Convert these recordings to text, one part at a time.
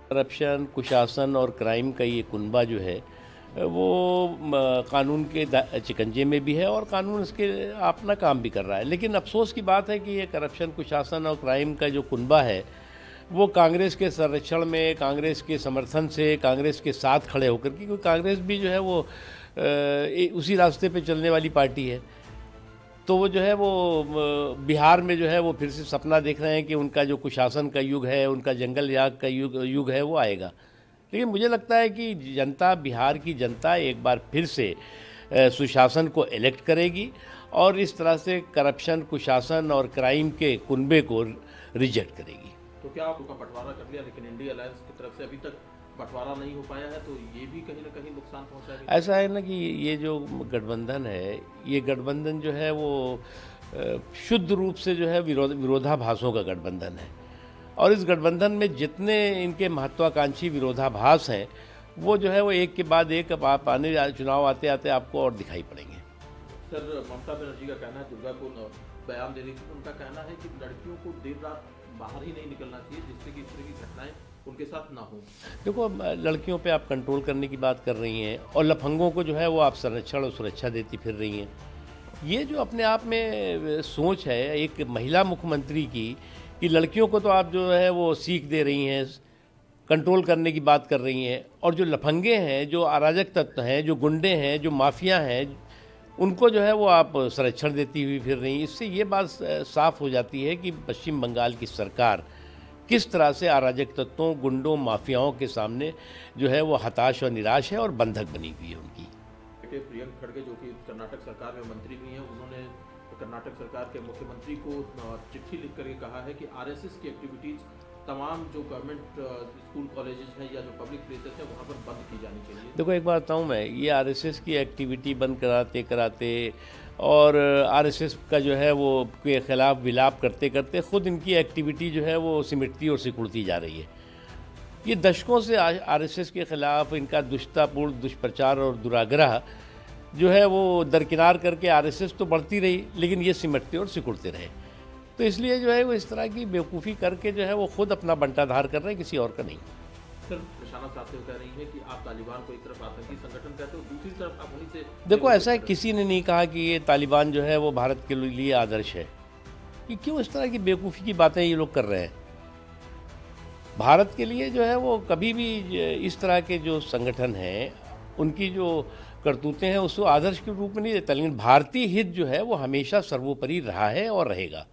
Corruption, कुशासन और crime का ये कुनबा जो है वो कानून के शिकंजे में भी है और कानून इसके अपना काम भी कर रहा है। लेकिन अफसोस की बात है कि ये करप्शन, कुशासन और क्राइम का जो कुनबा है वो कांग्रेस के संरक्षण में, कांग्रेस के समर्थन से, कांग्रेस के साथ खड़े होकर के, क्योंकि कांग्रेस भी जो है वो उसी रास्ते पे चलने वाली पार्टी है। तो वो जो है वो बिहार में जो है वो फिर से सपना देख रहे हैं कि उनका जो कुशासन का युग है, उनका जंगल राज का युग है वो आएगा। लेकिन मुझे लगता है कि जनता, बिहार की जनता एक बार फिर से सुशासन को इलेक्ट करेगी और इस तरह से करप्शन, कुशासन और क्राइम के कुनबे को रिजेक्ट करेगी। तो क्या आपका बंटवारा कर लिया, लेकिन इंडिया अलायंस की तरफ से अभी तक बंटवारा नहीं हो पाया है, तो ये भी कहीं ना कहीं नुकसान पहुंचाएगा? ऐसा है ना कि ये जो गठबंधन है, ये गठबंधन जो है वो शुद्ध रूप से जो है विरोधाभासों का गठबंधन है और इस गठबंधन में जितने इनके महत्वाकांक्षी विरोधाभास हैं वो जो है वो एक के बाद एक आप आने चुनाव आते आते आपको और दिखाई पड़ेंगे। सर, ममता बनर्जी का कहना है, दुर्गा को बयान दे रही थी, उनका कहना है कि लड़कियों को देर रात बाहर ही नहीं निकलना चाहिए जिससे कि इस तरह की घटनाएं उनके साथ ना हो। देखो, लड़कियों पे आप कंट्रोल करने की बात कर रही हैं और लफंगों को जो है वो आप संरक्षण और सुरक्षा देती फिर रही हैं। ये जो अपने आप में सोच है एक महिला मुख्यमंत्री की कि लड़कियों को तो आप जो है वो सीख दे रही हैं, कंट्रोल करने की बात कर रही हैं, और जो लफंगे हैं, जो अराजक तत्व हैं, जो गुंडे हैं, जो माफिया हैं, उनको जो है वो आप संरक्षण देती हुई फिर रही हैं। इससे ये बात साफ हो जाती है कि पश्चिम बंगाल की सरकार किस तरह से अराजक तत्वों, गुंडों, माफियाओं के सामने जो है वो हताश और निराश है और बंधक बनी हुई है उनकी। प्रियंक खड़गे जो कि कर्नाटक सरकार में मंत्री भी हैं, उन्होंने कर्नाटक सरकार के मुख्यमंत्री को चिट्ठी लिख करके कहा है कि आरएसएस की एक्टिविटीज तमाम जो गवर्नमेंट स्कूल कॉलेजेस हैं या जो पब्लिक प्लेसेस हैं वहाँ पर बंद की जानी चाहिए। देखो, एक बात बताऊँ मैं, ये आरएसएस की एक्टिविटी बंद कराते कराते और आरएसएस का जो है वो के खिलाफ विलाप करते करते खुद इनकी एक्टिविटी जो है वो सिमटती और सिकुड़ती जा रही है। ये दशकों से आरएसएस के खिलाफ इनका दुष्टतापूर्ण दुष्प्रचार और दुराग्रह जो है वो दरकिनार करके आरएसएस तो बढ़ती रही, लेकिन ये सिमटते और सिकुड़ते रहे। तो इसलिए जो है वो इस तरह की बेवकूफ़ी करके जो है वो खुद अपना बंटाधार कर रहे हैं, किसी और का नहीं। सर, निशाना साधते हुए कह रही है कि आप तालिबान को एक तरफ आतंकी संगठन कहते हो, दूसरी तरफ आप उन्हीं से। देखो, ऐसा है, किसी ने नहीं कहा कि ये तालिबान जो है वो भारत के लिए आदर्श है। कि क्यों इस तरह की बेवकूफ़ी की बातें ये लोग कर रहे हैं? भारत के लिए जो है वो कभी भी इस तरह के जो संगठन हैं उनकी जो करतूतें हैं उसको आदर्श के रूप में नहीं देता, लेकिन भारतीय हित जो है वो हमेशा सर्वोपरि रहा है और रहेगा।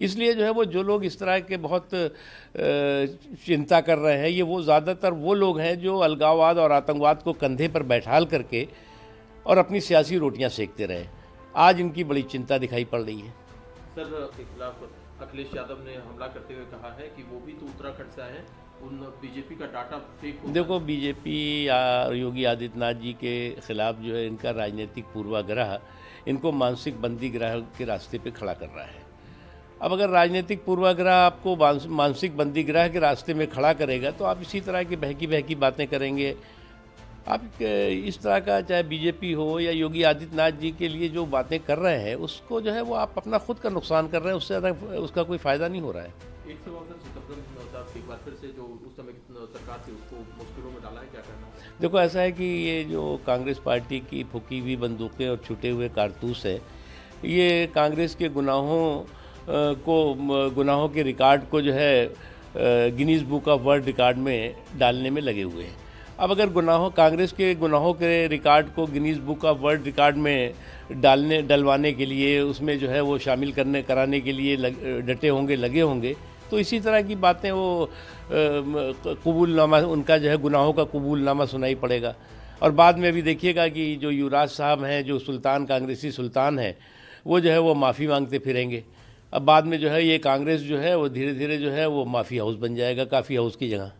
इसलिए जो है वो जो लोग इस तरह के बहुत चिंता कर रहे हैं, ये वो ज़्यादातर वो लोग हैं जो अलगाववाद और आतंकवाद को कंधे पर बैठाल करके और अपनी सियासी रोटियां सेकते रहे। आज इनकी बड़ी चिंता दिखाई पड़ रही है। सर, के खिलाफ अखिलेश यादव ने हमला करते हुए कहा है कि वो भी तो उत्तराखंड से आए हैं, उन बीजेपी का डाटा फेक होगा। देखो, बीजेपी या योगी आदित्यनाथ जी के खिलाफ जो है इनका राजनीतिक पूर्वाग्रह इनको मानसिक बंदीगृह के रास्ते पे खड़ा कर रहा है। अब अगर राजनीतिक पूर्वाग्रह आपको मानसिक बंदीगृह के रास्ते में खड़ा करेगा तो आप इसी तरह की बहकी बहकी बातें करेंगे। आप इस तरह का, चाहे बीजेपी हो या योगी आदित्यनाथ जी के लिए जो बातें कर रहे हैं उसको जो है वो आप अपना खुद का नुकसान कर रहे हैं, उससे ज़्यादा उसका कोई फ़ायदा नहीं हो रहा है। एक सवाल सर, चिदम्बरम साहब एक बार फिर से जो उस समय की सरकार थी उसको मुश्किलों में डाला है, क्या करना है? देखो, ऐसा है कि ये जो कांग्रेस पार्टी की फूकी हुई बंदूकें और छूटे हुए कारतूस है, ये कांग्रेस के गुनाहों के रिकॉर्ड को जो है Guinness book of world record में डालने में लगे हुए हैं। अब अगर कांग्रेस के गुनाहों के रिकॉर्ड को Guinness book of world record में डलवाने के लिए, उसमें जो है वो शामिल कराने के लिए डटे होंगे, लगे होंगे, तो इसी तरह की बातें वो कबूलनामा, उनका जो है गुनाहों का कबूलनामा सुनाई पड़ेगा। और बाद में अभी देखिएगा कि जो युवराज साहब हैं, जो सुल्तान, कांग्रेसी सुल्तान हैं, वो जो है वो माफ़ी मांगते फिरेंगे। अब बाद में जो है ये कांग्रेस जो है वो धीरे धीरे जो है वो माफ़ी हाउस बन जाएगा, काफ़ी हाउस की जगह।